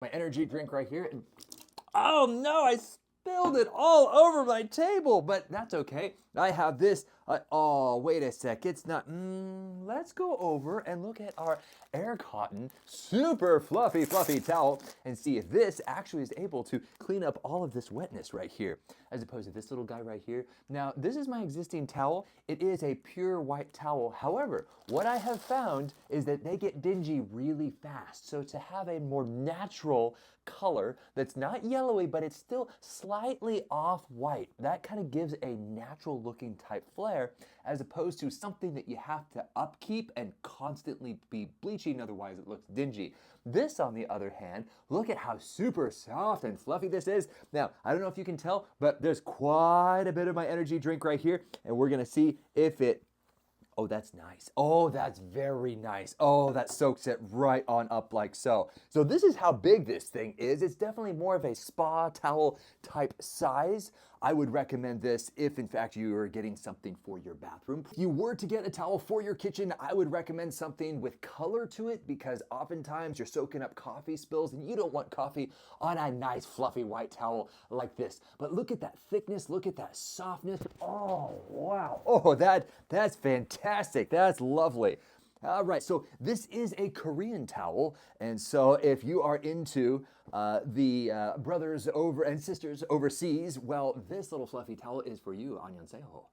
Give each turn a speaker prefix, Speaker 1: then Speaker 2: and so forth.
Speaker 1: My energy drink right here. Oh no, I spilled it all over my table, but that's okay. I have this. Oh, wait a sec. It's not. Let's go over and look at our air cotton, super fluffy towel and see if this actually is able to clean up all of this wetness right here, as opposed to this little guy right here. Now, this is my existing towel. It is a pure white towel. However, what I have found is that they get dingy really fast. So to have a more natural color that's not yellowy, but it's still slightly off-white, that kind of gives a natural looking type flare, as opposed to something that you have to upkeep and constantly be bleaching, otherwise it looks dingy. This, on the other hand, look at how super soft and fluffy this is. Now, I don't know if you can tell, but there's quite a bit of my energy drink right here, and we're gonna see if it. Oh, that's nice. Oh, that's very nice. Oh, that soaks it right on up like so. So this is how big this thing is. It's definitely more of a spa towel type size. I would recommend this if in fact you are getting something for your bathroom. If you were to get a towel for your kitchen, I would recommend something with color to it, because oftentimes you're soaking up coffee spills and you don't want coffee on a nice fluffy white towel like this. But look at that thickness, look at that softness. Oh, wow. Oh, that's fantastic. That's lovely. All right, so this is a Korean towel, and so if you are into the brothers over and sisters overseas, well, this little fluffy towel is for you. Annyeonghaseyo.